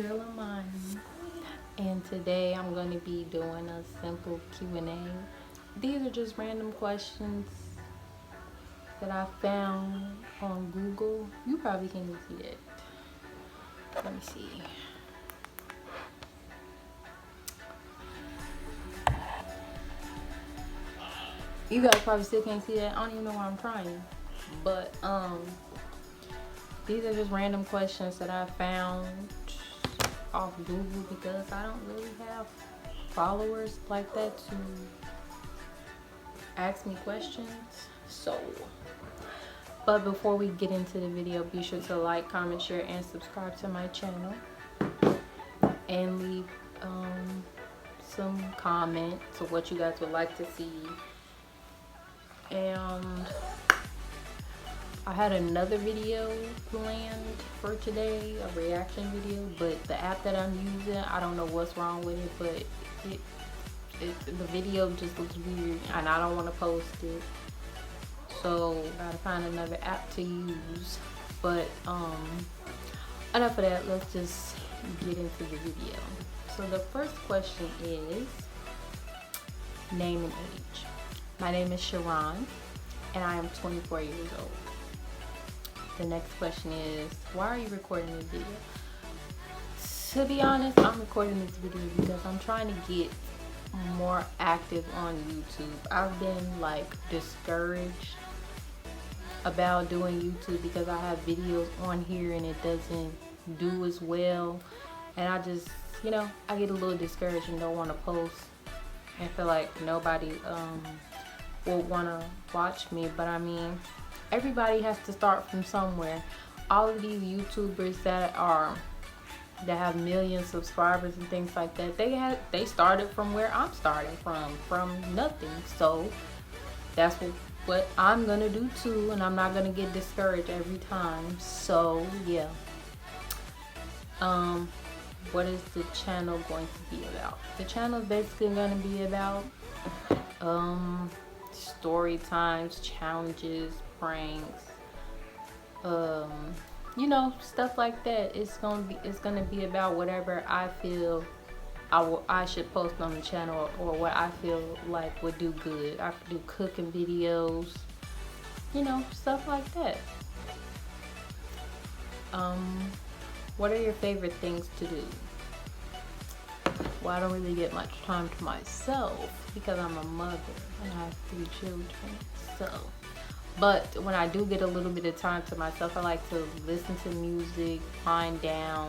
girl Amani, and today I'm going to be doing a simple Q&A. These are just random questions that I found on Google. You probably can't even see that. Let me see. You guys probably still can't see that. I don't even know why I'm trying. But these are just random questions that I found off Google because I don't really have followers like that to ask me questions. But before we get into the video, be sure to like, comment, share, and subscribe to my channel, and leave some comments of what you guys would like to see. And I had another video planned for today, a reaction video, but the app that I'm using, I don't know what's wrong with it, but the video just looks weird and I don't want to post it, so I gotta find another app to use. But enough of that, let's just get into the video. So the first question is name and age. My name is Sharon and I am 24 years old. The next question is, why are you recording this video? To be honest, I'm recording this video because I'm trying to get more active on YouTube. I've been like discouraged about doing YouTube because I have videos on here and it doesn't do as well, and I just, I get a little discouraged and don't want to post and feel like nobody will want to watch me. But I mean, everybody has to start from somewhere. All of these YouTubers that have million subscribers and things like that, they started from where I'm starting from nothing. So that's what I'm gonna do too, and I'm not gonna get discouraged every time. So yeah. What is the channel going to be about? The channel is basically gonna be about story times, challenges, pranks, stuff like that. It's gonna be about whatever I feel I should post on the channel, or what I feel like would do good. I could do cooking videos, stuff like that. What are your favorite things to do? Well, I don't really get much time to myself because I'm a mother and I have 3 children. But when I do get a little bit of time to myself, I like to listen to music, wind down,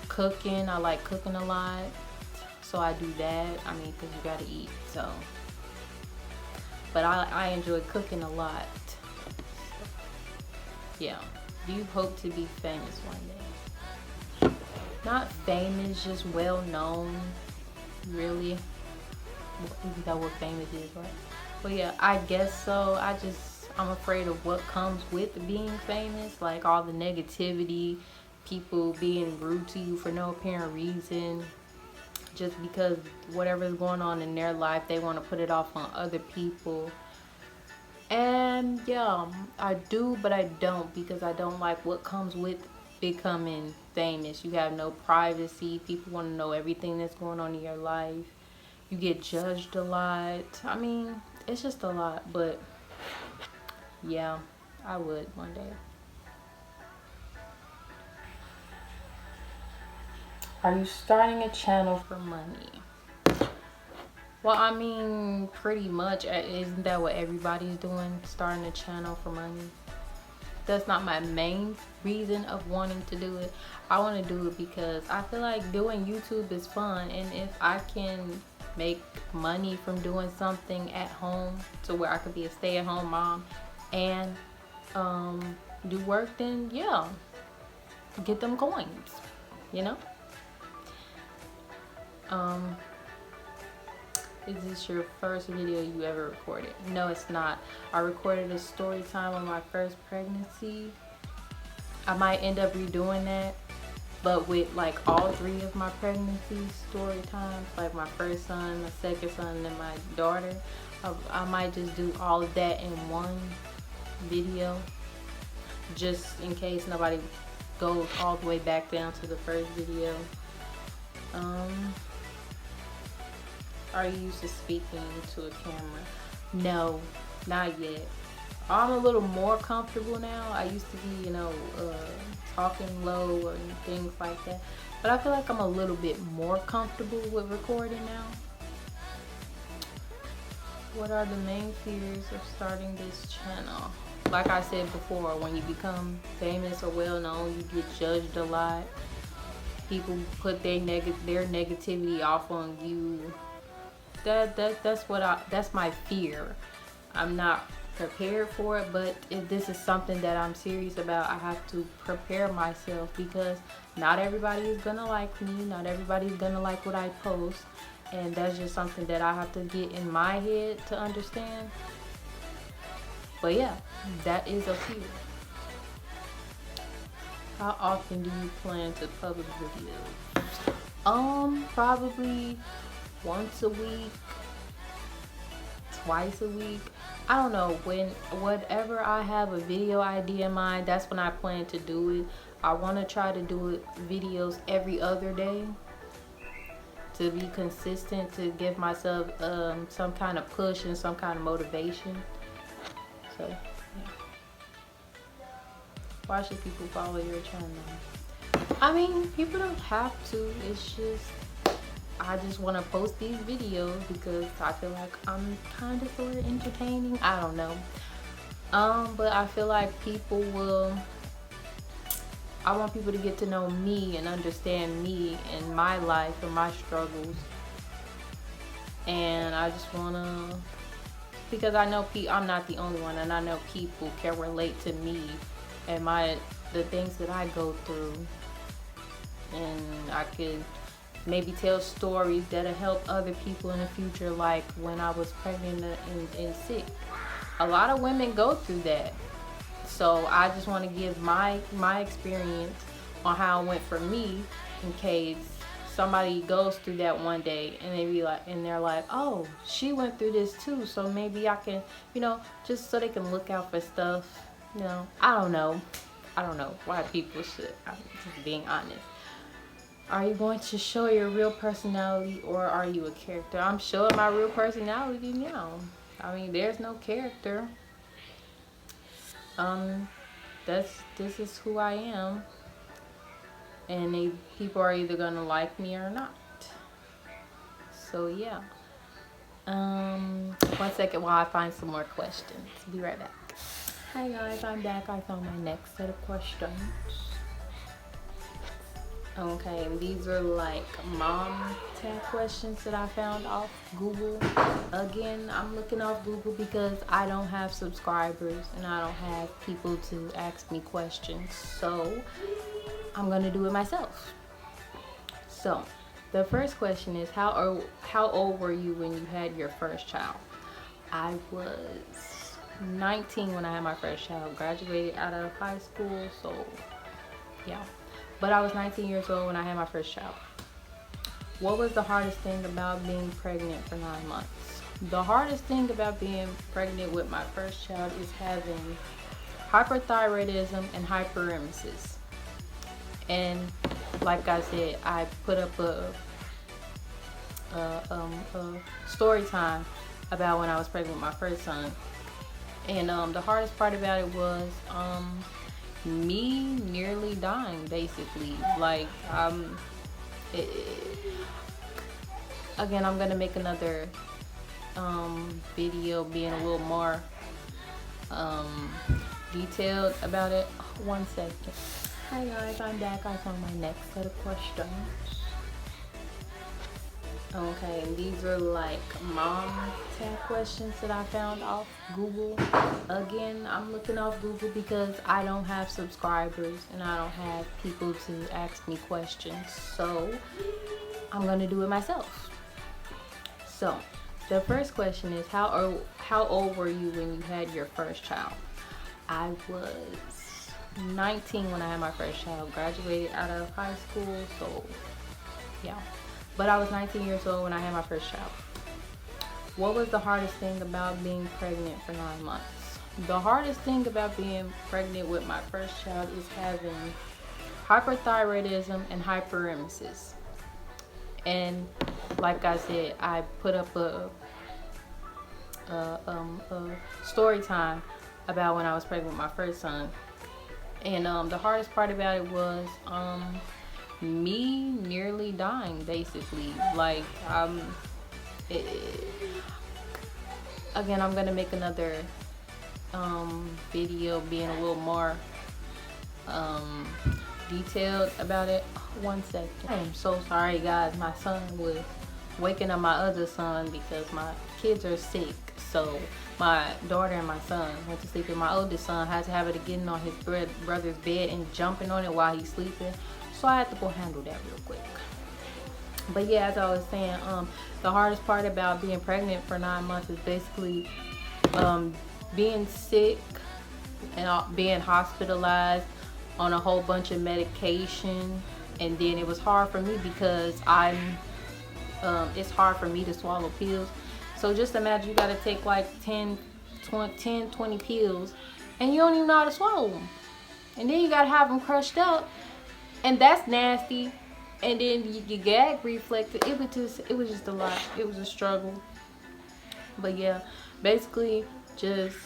cooking. I like cooking a lot, so I do that. I mean, because you gotta eat, so. But I enjoy cooking a lot. Yeah. Do you hope to be famous one day? Not famous, just well known. Really? Isn't that what famous is, right? But yeah, I guess so. I'm afraid of what comes with being famous, like all the negativity, people being rude to you for no apparent reason, just because whatever's going on in their life, they want to put it off on other people. And yeah, I do, but I don't, because I don't like what comes with becoming famous. You have no privacy. People want to know everything that's going on in your life. You get judged a lot. I mean, it's just a lot. But yeah, I would one day. Are you starting a channel for money? Well, I mean, pretty much. Isn't that what everybody's doing? Starting a channel for money? That's not my main reason of wanting to do it. I want to do it because I feel like doing YouTube is fun, and if I can make money from doing something at home to where I could be a stay-at-home mom and do work, then yeah, get them coins, Is this your first video you ever recorded? No, it's not. I recorded a story time on my first pregnancy. I might end up redoing that, but with like all 3 of my pregnancy story times, like my first son, my second son, and my daughter, I might just do all of that in one video, just in case nobody goes all the way back down to the first video. Are you used to speaking to a camera? No, not yet. I'm a little more comfortable now. I used to be, talking low or things like that. But I feel like I'm a little bit more comfortable with recording now. What are the main fears of starting this channel? Like I said before, when you become famous or well known, you get judged a lot. People put their negativity off on you. That's my fear. I'm not prepared for it, but if this is something that I'm serious about, I have to prepare myself, because not everybody is gonna like me, not everybody's gonna like what I post, and that's just something that I have to get in my head to understand. But yeah, that is a fear. How often do you plan to publish videos? Probably once a week, twice a week. I don't know, whenever I have a video idea in mind, that's when I plan to do it. I want to try to do videos every other day to be consistent, to give myself some kind of push and some kind of motivation. So yeah. Why should people follow your channel? I mean, people don't have to. It's just, I just want to post these videos because I feel like I'm kind of sort of entertaining. I don't know. But I feel like I want people to get to know me and understand me and my life and my struggles. And I just want to, because I know I'm not the only one, and I know people can relate to me and the things that I go through. And I could maybe tell stories that'll help other people in the future, like when I was pregnant and sick. A lot of women go through that. So I just want to give my experience on how it went for me, in case somebody goes through that one day and they're like, oh, she went through this too, so maybe I can, just so they can look out for stuff. I don't know why people should. I'm just being honest. Are you going to show your real personality, or are you a character? I'm showing my real personality now. I mean, there's no character. This is who I am, and people are either gonna like me or not. So yeah. 1 second while I find some more questions. Be right back. Hi guys, I'm back. I found my next set of questions. Okay, these are like mom tag questions that I found off Google. Again, I'm looking off Google because I don't have subscribers and I don't have people to ask me questions. So I'm gonna do it myself. So the first question is, how old were you when you had your first child? I was 19 when I had my first child. Graduated out of high school, so yeah. But I was 19 years old when I had my first child. What was the hardest thing about being pregnant for 9 months? The hardest thing about being pregnant with my first child is having hyperthyroidism and hyperemesis. And like I said, I put up a story time about when I was pregnant with my first son. And the hardest part about it was me nearly dying, basically. Like, again, I'm gonna make another video being a little more detailed about it. 1 second. Hi guys, I'm back. I found my next set of questions. Okay, these are like mom tag questions that I found off Google. Again, I'm looking off Google because I don't have subscribers and I don't have people to ask me questions. So I'm gonna do it myself. So the first question is, how old were you when you had your first child? I was 19 when I had my first child. Graduated out of high school, so yeah. But I was 19 years old when I had my first child. What was the hardest thing about being pregnant for 9 months? The hardest thing about being pregnant with my first child is having hyperthyroidism and hyperemesis. And like I said, I put up a story time about when I was pregnant with my first son. And the hardest part about it was me nearly dying, basically. Like, again, I'm gonna make another video being a little more detailed about it. 1 second. I'm so sorry, guys. My son was waking up my other son because my kids are sick. So my daughter and my son went to sleep, and my oldest son has a habit of getting on his brother's bed and jumping on it while he's sleeping. So I had to go handle that real quick. But yeah, as I was saying, the hardest part about being pregnant for 9 months is basically being sick and being hospitalized on a whole bunch of medication. And then it was hard for me because it's hard for me to swallow pills. So just imagine you gotta take like 10, 20 pills and you don't even know how to swallow them. And then you gotta have them crushed up, and that's nasty. And then your gag reflex, it was just a lot. It was a struggle. But yeah, basically just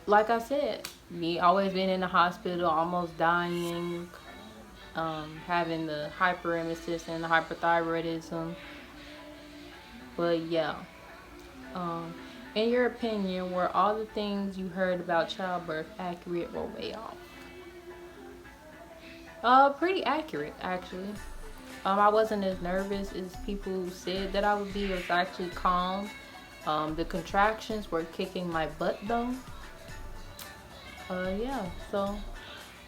like I said, me always been in the hospital, almost dying, having the hyperemesis and the hyperthyroidism. But yeah, in your opinion, were all the things you heard about childbirth accurate or way off? Pretty accurate, actually. I wasn't as nervous as people said that I would be. It was actually calm. The contractions were kicking my butt though. Yeah, so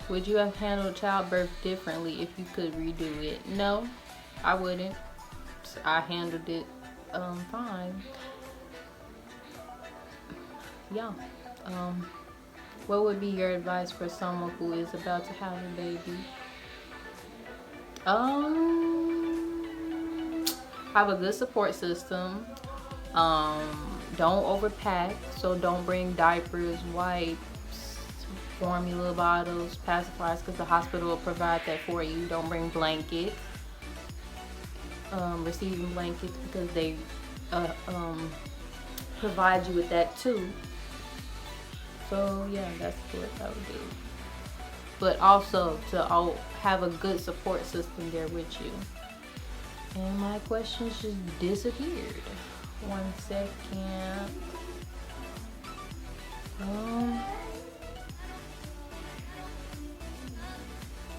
would you have handled childbirth differently if you could redo it? No, I wouldn't. I handled it fine. Yeah. What would be your advice for someone who is about to have a baby? Have a good support system. Don't overpack, so don't bring diapers, wipes, formula bottles, pacifiers, because the hospital will provide that for you. Don't bring blankets, receiving blankets, because they provide you with that too. So yeah, that's what I would do. But also to have a good support system there with you. And my questions just disappeared. 1 second.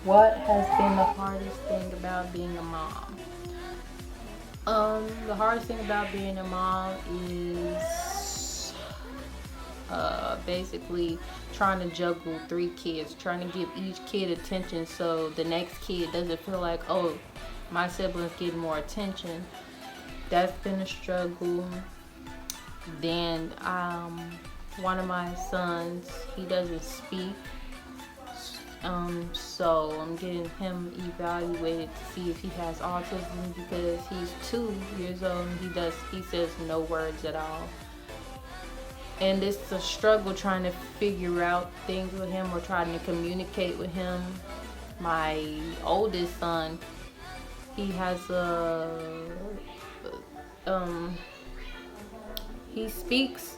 What has been the hardest thing about being a mom? The hardest thing about being a mom is basically trying to juggle 3 kids, trying to give each kid attention so the next kid doesn't feel like, oh, my siblings get more attention. That's been a struggle. Then one of my sons, he doesn't speak, so I'm getting him evaluated to see if he has autism, because he's 2 years old and he says no words at all. And it's a struggle trying to figure out things with him or trying to communicate with him. My oldest son, he has he speaks,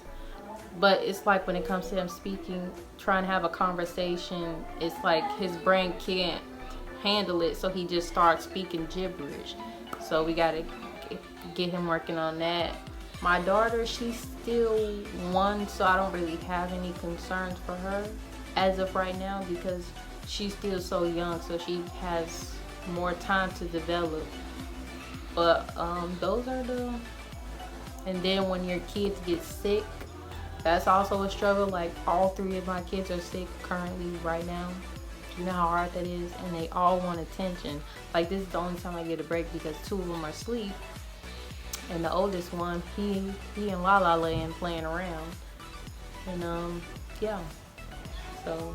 but it's like when it comes to him speaking, trying to have a conversation, it's like his brain can't handle it, so he just starts speaking gibberish. So we gotta get him working on that. My daughter, she's still 1, so I don't really have any concerns for her as of right now, because she's still so young, so she has more time to develop. But those are and then when your kids get sick, that's also a struggle. Like, all 3 of my kids are sick currently right now. You know how hard that is, and they all want attention. Like, this is the only time I get a break because 2 of them are asleep, and the oldest one, he in La La Land playing around. And yeah. So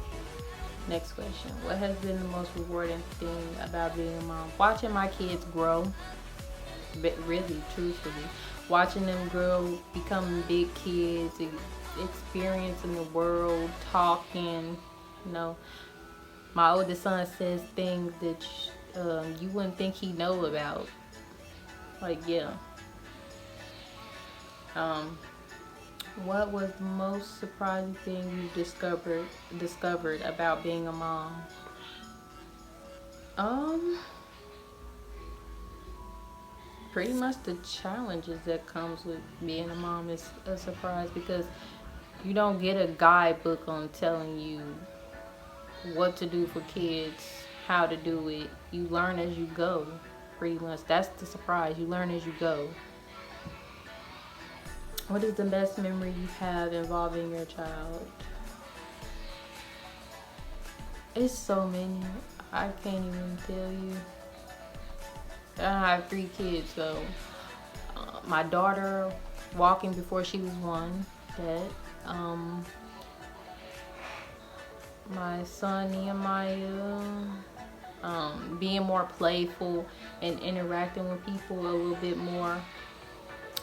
next question: what has been the most rewarding thing about being a mom? Watching my kids grow. But really, truthfully, watching them grow, becoming big kids, experiencing the world, talking, You know, my oldest son says things that you wouldn't think he know about. Like, yeah. What was the most surprising thing you discovered about being a mom? Pretty much the challenges that comes with being a mom is a surprise, because you don't get a guidebook on telling you what to do for kids, how to do it. You learn as you go. Pretty much, that's the surprise. You learn as you go. What is the best memory you have involving your child? It's so many. I can't even tell you. I have 3 kids, so my daughter walking before she was 1, that my son Nehemiah being more playful and interacting with people a little bit more,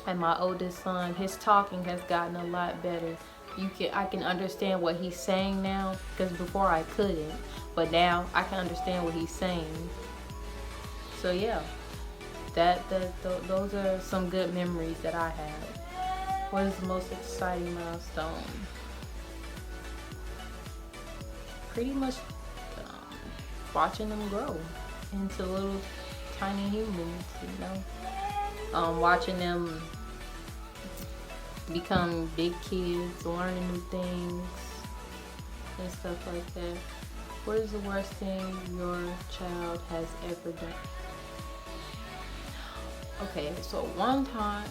and my oldest son, his talking has gotten a lot better. I can understand what he's saying now, because before I couldn't, but now I can understand what he's saying. So yeah, those are some good memories that I have. What is the most exciting milestone? Pretty much watching them grow into little tiny humans, you know. Watching them become big kids, learning new things and stuff like that. What is the worst thing your child has ever done? Okay, so one time,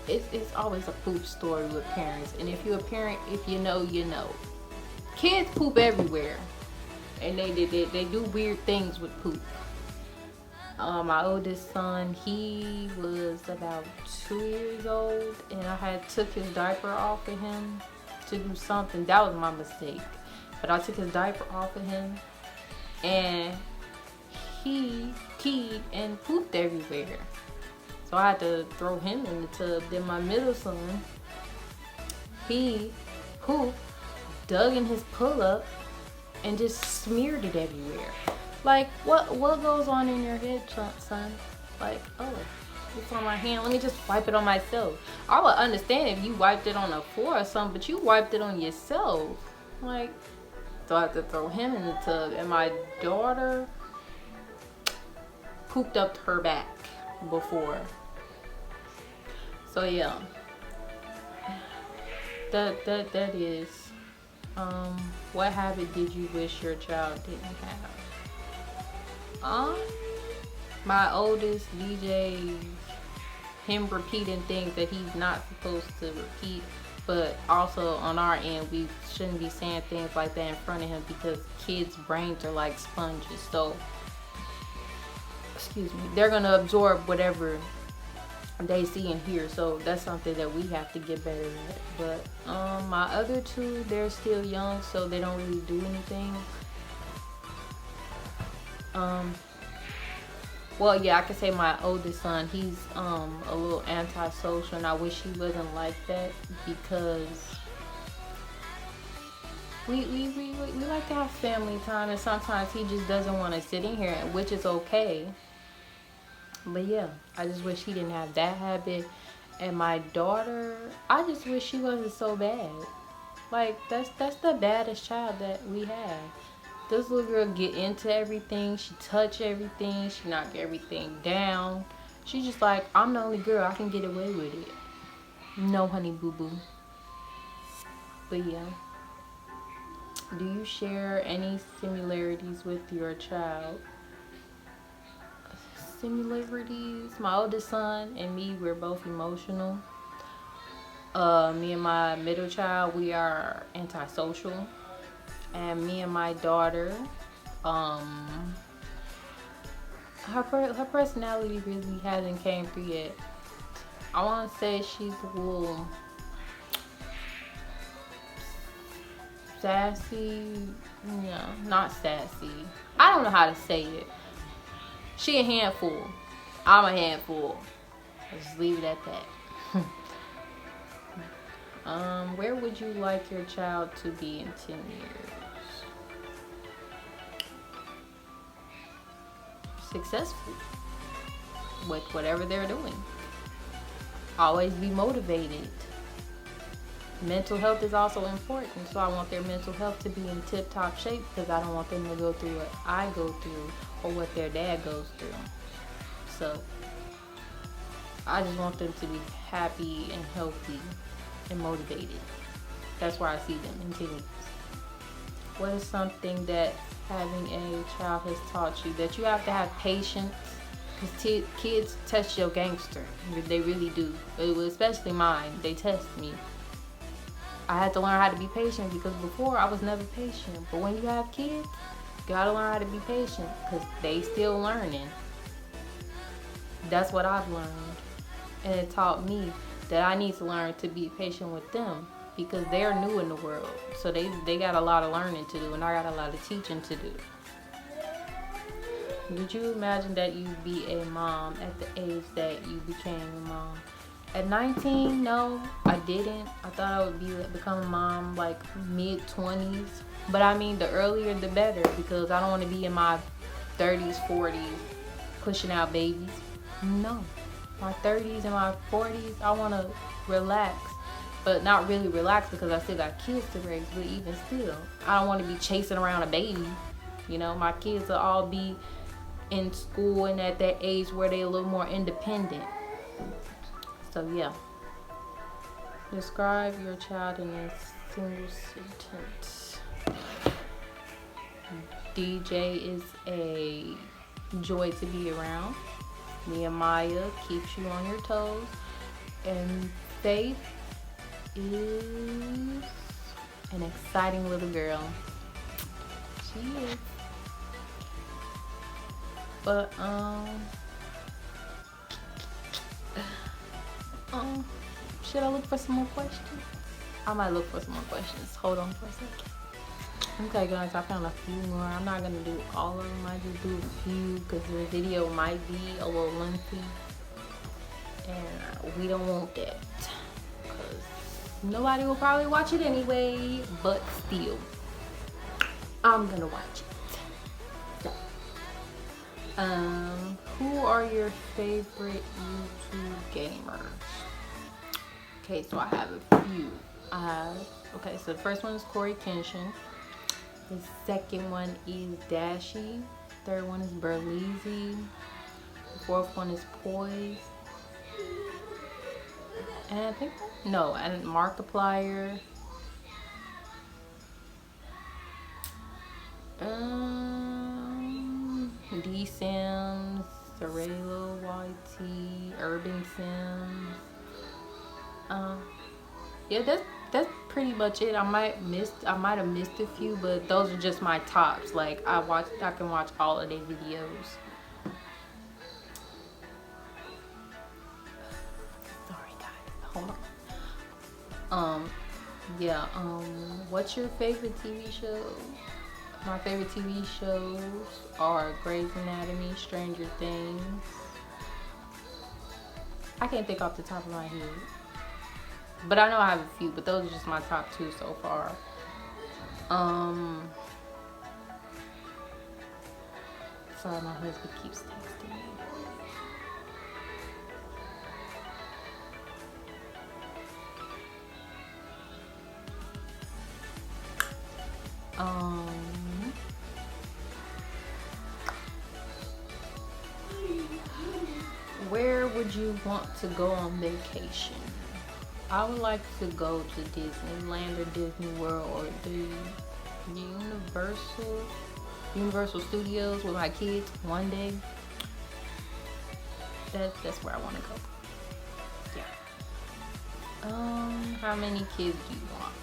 it's always a poop story with parents, and if you're a parent, if you know, you know. Kids poop everywhere, and they do weird things with poop. My oldest son, he was about 2 years old, and I had took his diaper off of him to do something. That was my mistake. But I took his diaper off of him, and he peed and pooped everywhere. So I had to throw him in the tub. Then my middle son, he pooped, dug in his pull-up, and just smeared it everywhere. Like, what goes on in your head, son? Like, oh, it's on my hand. Let me just wipe it on myself. I would understand if you wiped it on the floor or something, but you wiped it on yourself. Like, so I had to throw him in the tub. And my daughter pooped up her back before. So yeah, that is. What habit did you wish your child didn't have? My oldest, DJ, him repeating things that he's not supposed to repeat, but also on our end, we shouldn't be saying things like that in front of him, because kids' brains are like sponges. So, excuse me, they're gonna absorb whatever they see and hear. So that's something that we have to get better at. But my other 2, they're still young, so they don't really do anything. Well, yeah, I could say my oldest son, he's a little antisocial, and I wish he wasn't like that, because we like to have family time, and sometimes he just doesn't want to sit in here, which is okay. But yeah, I just wish he didn't have that habit. And my daughter, I just wish she wasn't so bad. Like, that's the baddest child that we have. This little girl get into everything. She touch everything. She knock everything down. She's just like, I'm the only girl. I can get away with it. No, honey boo boo. But yeah. Do you share any similarities with your child? Similarities? My oldest son and me, we're both emotional. Me and my middle child, we are antisocial. And me and my daughter, her personality really hasn't came through yet. I want to say she's a little sassy. No, not sassy. I don't know how to say it. She a handful. I'm a handful. Let's just leave it at that. Where would you like your child to be in 10 years? successful with whatever they're doing. Always be motivated. Mental health is also important, so I want their mental health to be in tip-top shape because I don't want them to go through what I go through or what their dad goes through. So I just want them to be happy and healthy and motivated. That's where I see them in 10 years. What is something that having a child has taught you? That you have to have patience, because kids test your gangster. They really do. Especially mine. They test me. I had to learn how to be patient because before I was never patient. But when you have kids, you gotta learn how to be patient because they still learning. That's what I've learned. And it taught me that I need to learn to be patient with them because they're new in the world. So they got a lot of learning to do and I got a lot of teaching to do. Did you imagine that you'd be a mom at the age that you became a mom? At 19, no, I didn't. I thought I would become a mom like mid-20s. But I mean, the earlier the better because I don't want to be in my 30s, 40s pushing out babies. No. My 30s and my 40s, I want to relax. But not really relax because I still got kids to raise. But even still, I don't want to be chasing around a baby. You know, my kids will all be in school and at that age where they're a little more independent. So yeah. Describe your child in a single sentence. DJ is a joy to be around. Nehemiah keeps you on your toes. And Faith is an exciting little girl. She is. But should I look for some more questions? I might look for some more questions. Hold on for a second. Okay guys, I found a few more. I'm not gonna do all of them. I just do a few because the video might be a little lengthy. And we don't want that. Because nobody will probably watch it anyway. But still, I'm gonna watch it. So, who are your favorite YouTube gamers? Okay, so I have a few. Okay, so the first one is Corey Kenshin. The second one is Dashi. Third one is Berleezy. The fourth one is Poise. And I think, no, and Markiplier. D Sims, Sorelo YT, Urban Sims. Yeah, that's pretty much it. I might have missed a few, but those are just my tops. Like I can watch all of their videos. Sorry guys, hold on. Yeah, what's your favorite TV show? My favorite TV shows are Grey's Anatomy, Stranger Things. I can't think off the top of my head. But I know I have a few, but those are just my top two so far. Sorry, my husband keeps texting me. Where would you want to go on vacation? I would like to go to Disneyland or Disney World or the Universal Studios with my kids one day. That's where I want to go. Yeah. How many kids do you want?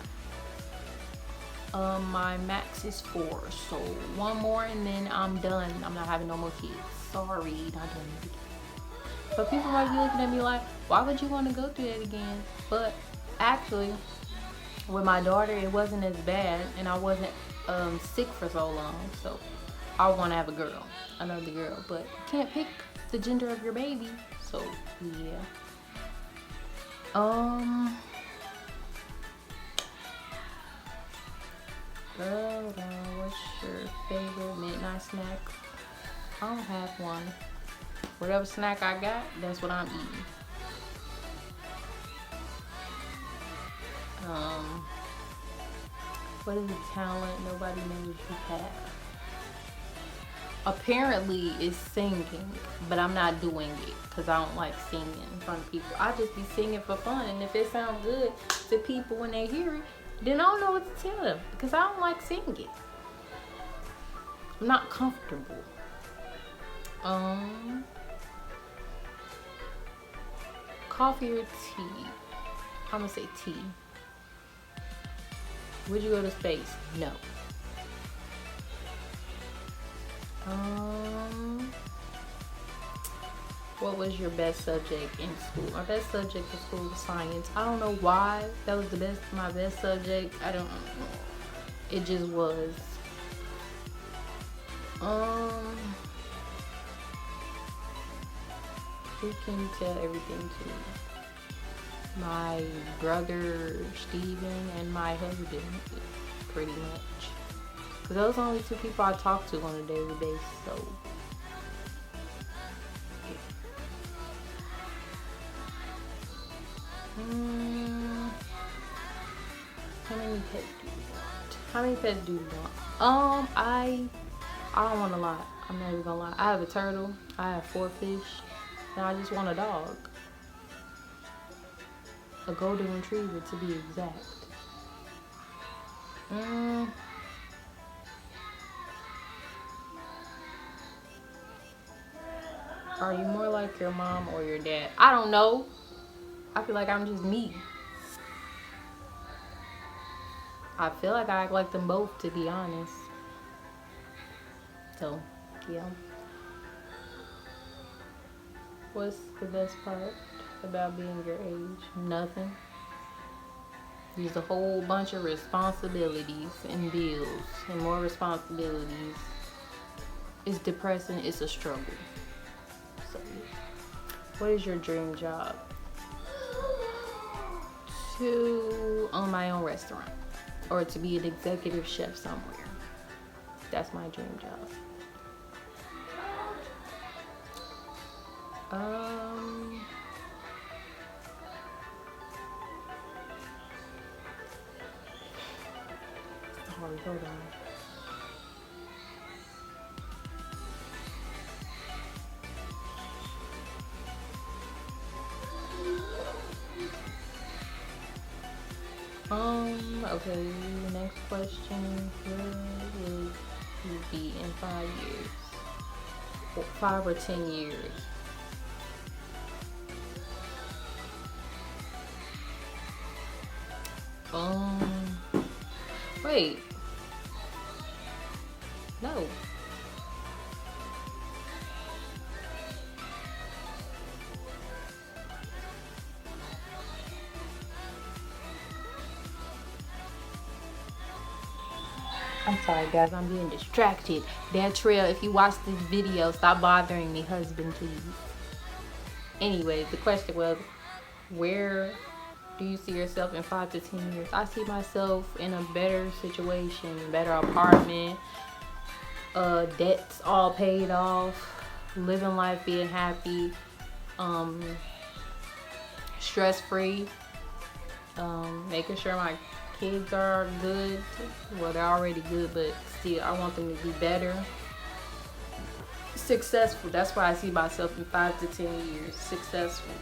My max is 4, so one more and then I'm done. I'm not having no more kids. Sorry, not doing it again. But people might be looking at me like, why would you want to go through that again? But actually, with my daughter, it wasn't as bad, and I wasn't sick for so long. So I want to have another girl. But you can't pick the gender of your baby. So yeah. What's your favorite midnight snack? I don't have one. Whatever snack I got, that's what I'm eating. What is a talent nobody knows you have? Apparently it's singing, but I'm not doing it because I don't like singing in front of people. I just be singing for fun, and if it sounds good to people when they hear it, then I don't know what to tell them because I don't like singing. I'm not comfortable. Coffee or tea? I'm gonna say tea. Would you go to space? No. What was your best subject in school? My best subject in school was science. I don't know why that was my best subject. I don't know. It just was. Who can you tell everything to? My brother Steven and my husband, pretty much. Because those are the only two people I talk to on a daily basis, so. How many pets do you want? How many pets do you want? I don't want a lot. I'm not even gonna lie. I have a turtle. I have 4 fish. And I just want a dog. A golden retriever to be exact. Are you more like your mom or your dad? I don't know. I feel like I'm just me. I feel like I act like them both, to be honest. So, yeah. What's the best part about being your age? Nothing. There's a whole bunch of responsibilities and bills and more responsibilities. It's depressing. It's a struggle. So, what is your dream job? To own my own restaurant or to be an executive chef somewhere. That's my dream job. Hold on. Okay, next question. Where will you be in 5 years? 5 or 10 years? Wait. No. I'm sorry guys, I'm being distracted. Dad Trail, if you watch this video, stop bothering me, husband, please. Anyway, the question was, where do you see yourself in 5 to 10 years? I see myself in a better situation, better apartment, debts all paid off, living life, being happy, stress-free, making sure my kids are good. Well, they're already good, but still, I want them to be better. Successful. That's why I see myself in 5 to 10 years. Successful.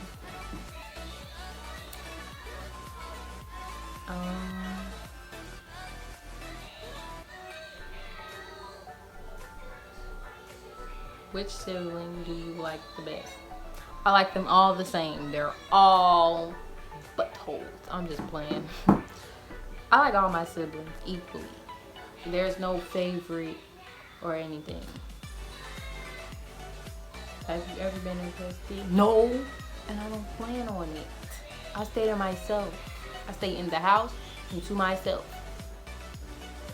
Which sibling do you like the best? I like them all the same. They're all buttholes. I'm just playing. I like all my siblings equally. There's no favorite or anything. Have you ever been interested? No, and I don't plan on it. I stay to myself. I stay in the house and to myself.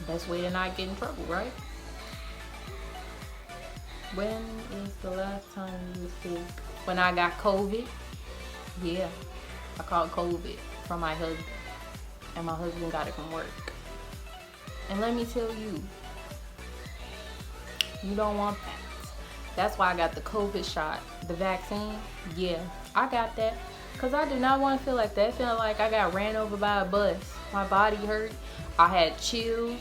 Best way to not get in trouble, right? When is the last time you were sick? When I got COVID. Yeah, I caught COVID from my husband. And my husband got it from work. And let me tell you, you don't want that. That's why I got the COVID shot, the vaccine. Yeah, I got that. Because I do not want to feel like that. I feel like I got ran over by a bus. My body hurt. I had chills.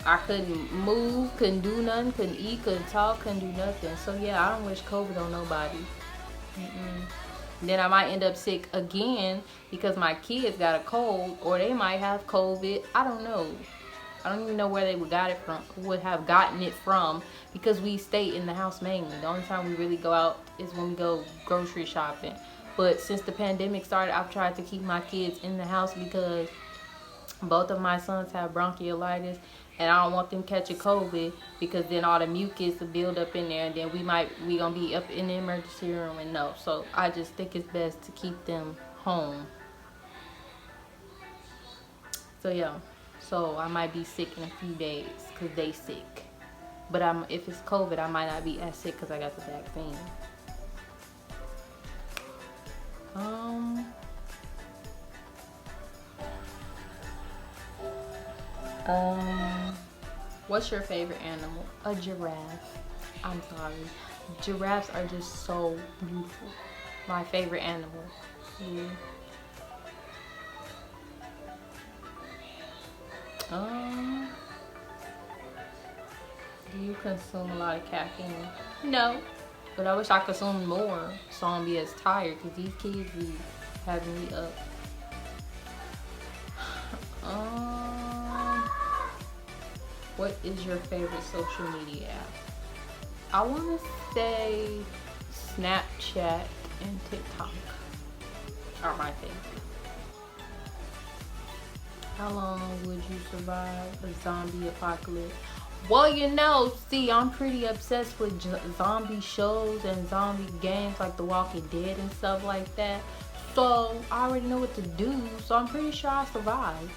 I couldn't move, couldn't do nothing, couldn't eat, couldn't talk, couldn't do nothing. So yeah, I don't wish COVID on nobody. Then I might end up sick again because my kids got a cold, or they might have COVID. I don't know. I don't even know where they would have gotten it from, because we stay in the house mainly. The only time we really go out is when we go grocery shopping. But since the pandemic started, I've tried to keep my kids in the house because both of my sons have bronchiolitis, and I don't want them catching COVID, because then all the mucus will build up in there, and then we gonna be up in the emergency room, and no. So I just think it's best to keep them home. So yeah. So I might be sick in a few days because they sick. But if it's COVID, I might not be as sick because I got the vaccine. What's your favorite animal? A giraffe. I'm sorry. Giraffes are just so beautiful. My favorite animal. Yeah. Do you consume a lot of caffeine? No, but I wish I consumed more so I don't be as tired, because these kids be having me up. What is your favorite social media app? I want to say Snapchat and TikTok are my favorite. How long would you survive a zombie apocalypse? Well, you know, see, I'm pretty obsessed with zombie shows and zombie games like The Walking Dead and stuff like that. So I already know what to do. So I'm pretty sure I'll survive.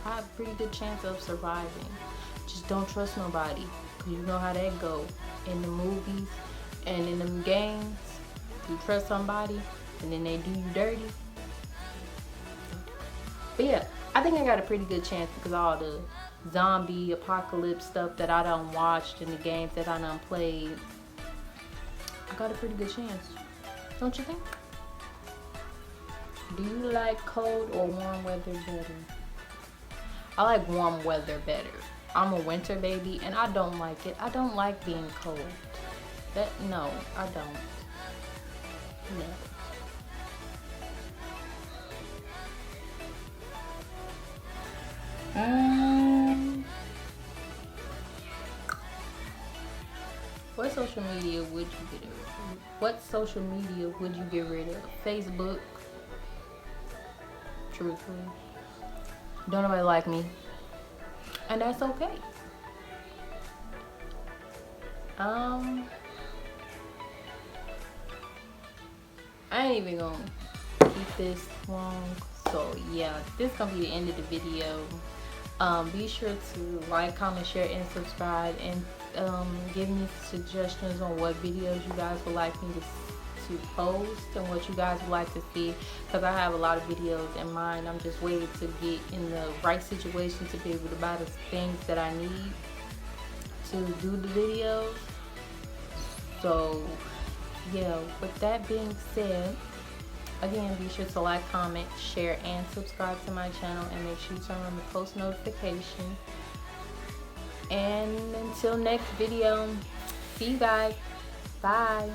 I have a pretty good chance of surviving. Just don't trust nobody, because you know how that go in the movies and in them games. You trust somebody and then they do you dirty. But yeah, I think I got a pretty good chance because of all the zombie apocalypse stuff that I done watched and the games that I done played. I got a pretty good chance. Don't you think? Do you like cold or warm weather better? I like warm weather better. I'm a winter baby and I don't like it. I don't like being cold. No, I don't. No. What social media would you get rid of? What social media would you get rid of? Facebook. Truthfully. Don't nobody like me. And that's okay. I ain't even gonna keep this long. So yeah, this is gonna be the end of the video. Be sure to like, comment, share, and subscribe, and give me suggestions on what videos you guys would like me to post and what you guys would like to see, because I have a lot of videos in mind. I'm just waiting to get in the right situation to be able to buy the things that I need to do the videos. So yeah, with that being said, again, be sure to like, comment, share, and subscribe to my channel, and make sure you turn on the post notification. And until next video, see you guys. Bye.